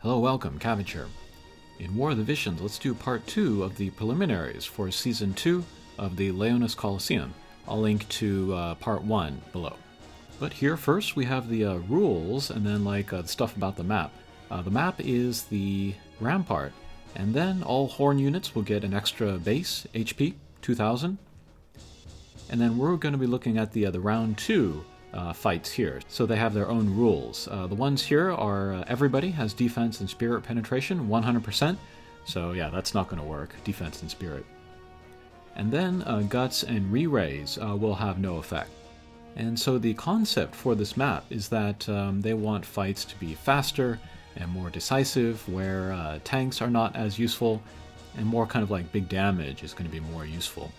Hello, welcome, Cabbage here. In War of the Visions, let's do part 2 of the preliminaries for Season 2 of the Leonis Colosseum. I'll link to part 1 below. But here first we have the rules and then the stuff about the map. The map is the rampart, and then all horn units will get an extra base HP, 2000. And then we're going to be looking at the round 2 fights here, so they have their own rules. The ones here are everybody has defense and spirit penetration, 100%, so yeah, that's not going to work, defense and spirit. And then guts and re-raise will have no effect. And so the concept for this map is that they want fights to be faster and more decisive, where tanks are not as useful, and more kind of like big damage is going to be more useful.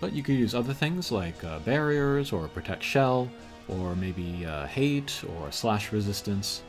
But you could use other things like barriers or protect shell, or maybe hate or slash resistance.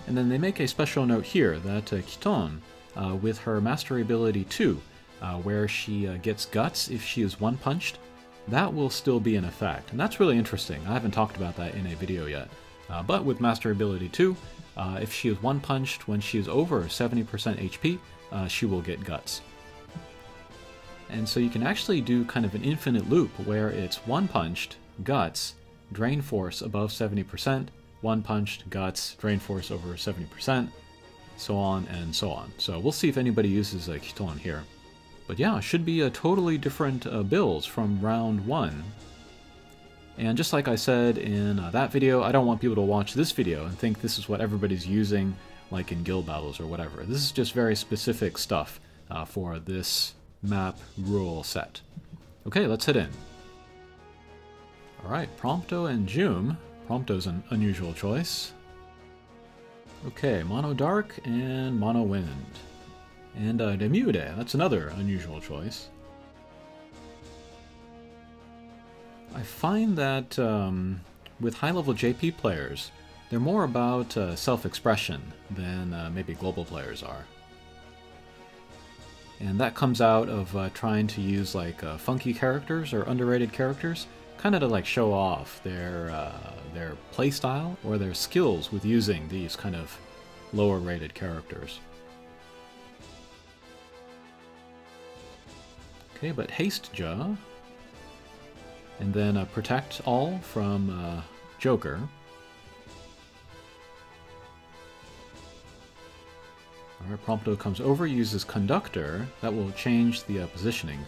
And then they make a special note here that Kiton, with her mastery ability 2, where she gets guts if she is one-punched, that will still be in effect. And that's really interesting. I haven't talked about that in a video yet. But with mastery ability 2, if she is one-punched when she is over 70% HP, she will get guts. And so you can actually do kind of an infinite loop where it's one-punched, guts, drain force above 70%, one-punched, guts, drain force over 70%, so on and so on. So we'll see if anybody uses Kiton here. But yeah, should be a totally different builds from round 1. And just like I said in that video, I don't want people to watch this video and think this is what everybody's using, like in guild battles or whatever. This is just very specific stuff for this map rule set. Okay, let's head in. Alright, Prompto and Jum. Prompto's an unusual choice. Okay, Mono Dark and Mono Wind. And Demude, that's another unusual choice. I find that with high-level JP players, they're more about self-expression than maybe global players are. And that comes out of trying to use funky characters or underrated characters, kind of to show off their playstyle or their skills with using these kind of lower rated characters. Okay, but Haste Ja, and then Protect All from Joker. Alright, Prompto comes over, uses Conductor, that will change the positioning.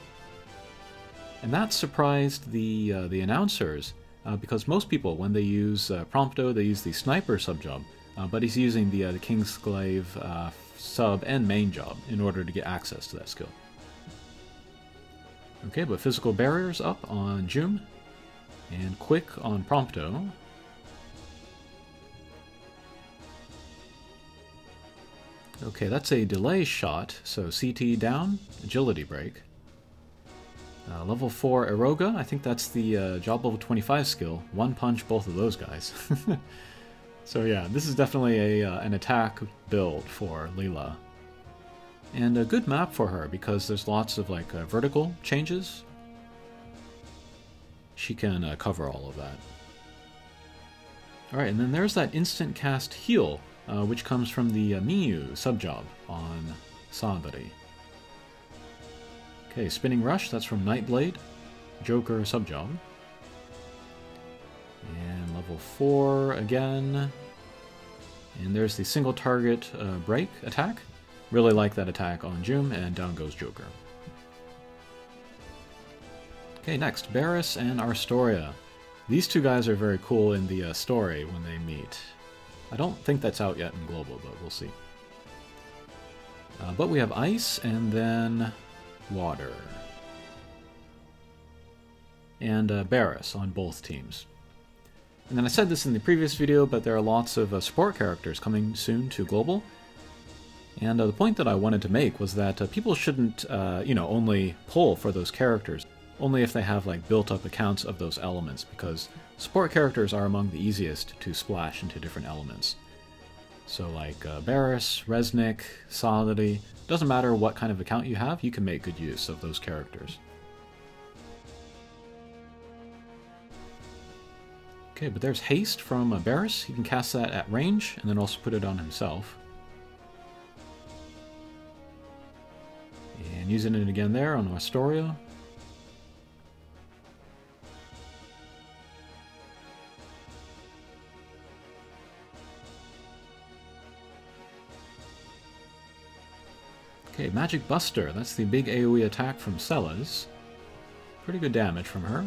And that surprised the announcers, because most people, when they use Prompto, they use the Sniper subjob, but he's using the Kingsglaive sub and main job in order to get access to that skill. Okay, but Physical Barriers up on Jum, and Quick on Prompto. Okay, that's a delay shot, so CT down, Agility break. Level 4 Eroga, I think that's the job level 25 skill. One punch both of those guys. So yeah, this is definitely an attack build for Leela. And a good map for her because there's lots of vertical changes. She can cover all of that. Alright, and then there's that instant cast heal, which comes from the Miyu subjob on Sabari. Okay, Spinning Rush, that's from Nightblade, Joker subjob. And level 4 again. And there's the single target break attack. Really like that attack on Jum, and down goes Joker. Okay, next, Barris and Astoria. These two guys are very cool in the story when they meet. I don't think that's out yet in Global, but we'll see. But we have Ice, and then Water. And Barris on both teams. And then I said this in the previous video, but there are lots of support characters coming soon to Global. And the point that I wanted to make was that people shouldn't, only pull for those characters, only if they have built-up accounts of those elements, because support characters are among the easiest to splash into different elements. So Barris, Resnick, Solidity, doesn't matter what kind of account you have, you can make good use of those characters. Okay, but there's haste from Barris. He can cast that at range and then also put it on himself. And using it again there on Astoria. Okay, Magic Buster. That's the big AoE attack from Celes. Pretty good damage from her.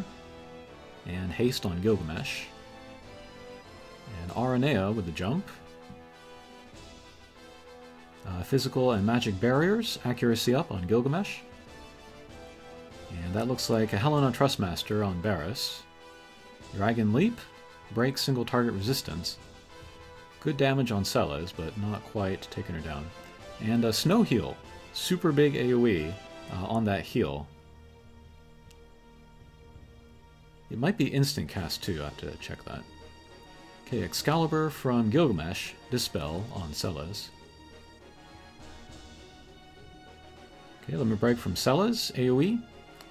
And haste on Gilgamesh. And Aranea with the jump. Physical and magic barriers, accuracy up on Gilgamesh. And that looks like a Helena Trustmaster on Barris. Dragon Leap, breaks single target resistance. Good damage on Celes, but not quite taking her down. And a Snow Heal, super big AoE on that heal. It might be instant cast too, I have to check that. Okay, Excalibur from Gilgamesh, Dispel on Celes. Okay, Limit Break from Celes, AoE.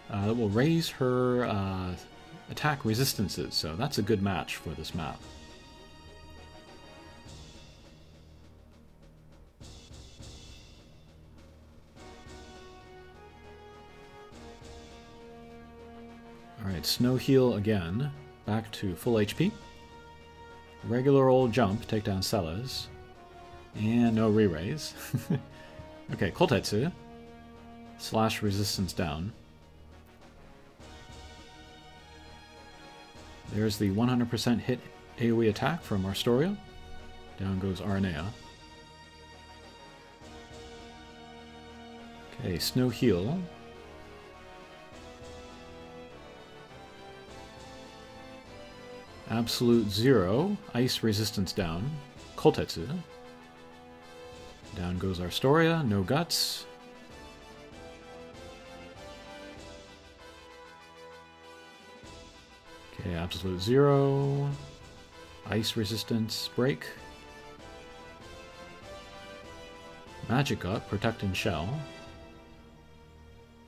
That will raise her attack resistances, so that's a good match for this map. Alright, Snow Heal again, back to full HP. Regular old jump, take down Celes. And no re-raise. Okay, Koltetsu. Slash resistance down. There's the 100% hit AoE attack from Astoria. Down goes Aranea. Okay, Snow Heal. Absolute Zero. Ice resistance down. Koltetsu. Down goes Astoria. No guts. Okay, Absolute Zero. Ice resistance break. Magic Up, Protect and Shell.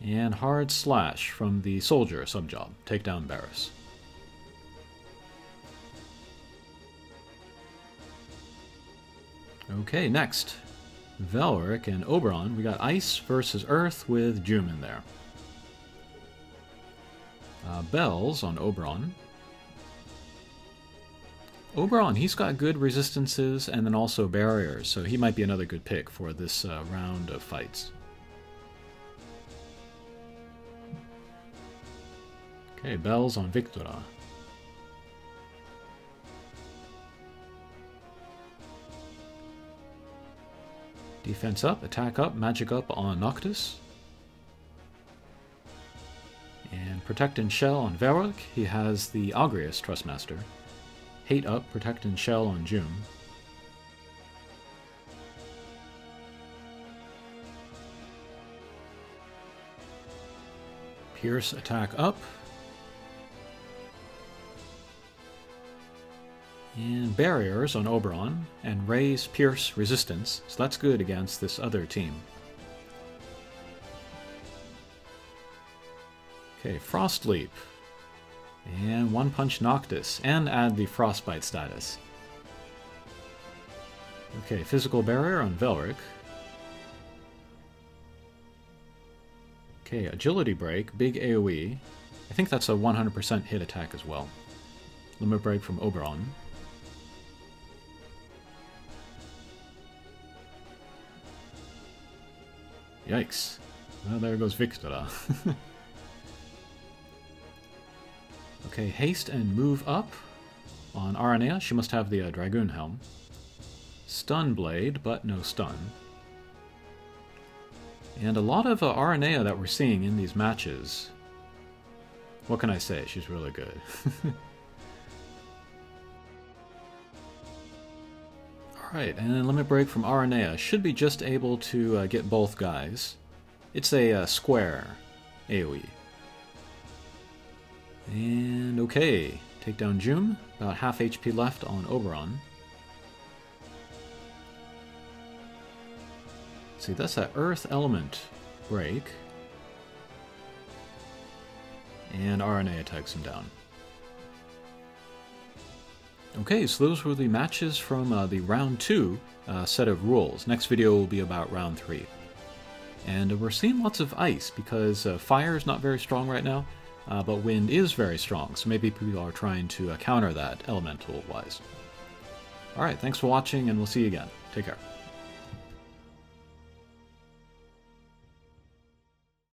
And Hard Slash from the Soldier subjob. Take down Barris. Okay, next. Velrik and Oberon. We got Ice versus Earth with Jum in there. Bells on Oberon. Oberon, he's got good resistances and then also barriers, so he might be another good pick for this round of fights. Okay, Bells on Victora. Defense up, attack up, magic up on Noctis. And Protect and Shell on Velrik. He has the Agrius Trustmaster. Hate up, Protect and Shell on Jum. Pierce attack up. And barriers on Oberon, and raise Pierce resistance, so that's good against this other team. Okay, Frost Leap. And One Punch Noctis, and add the Frostbite status. Okay, Physical Barrier on Velrik. Okay, Agility Break, big AoE. I think that's a 100% hit attack as well. Limit Break from Oberon. Yikes. Well, there goes Victora. Okay, haste and move up on Aranea. She must have the Dragoon Helm. Stun Blade, but no stun. And a lot of Aranea that we're seeing in these matches. What can I say? She's really good. Alright, and then Limit Break from Aranea. Should be just able to get both guys. It's a square AoE. And okay, take down Jum. About half HP left on Oberon. See, that's that Earth Element break. And Aranea takes him down. Okay, so those were the matches from the round 2 set of rules. Next video will be about round 3. And we're seeing lots of ice because fire is not very strong right now, but wind is very strong, so maybe people are trying to counter that elemental-wise. Alright, thanks for watching, and we'll see you again. Take care.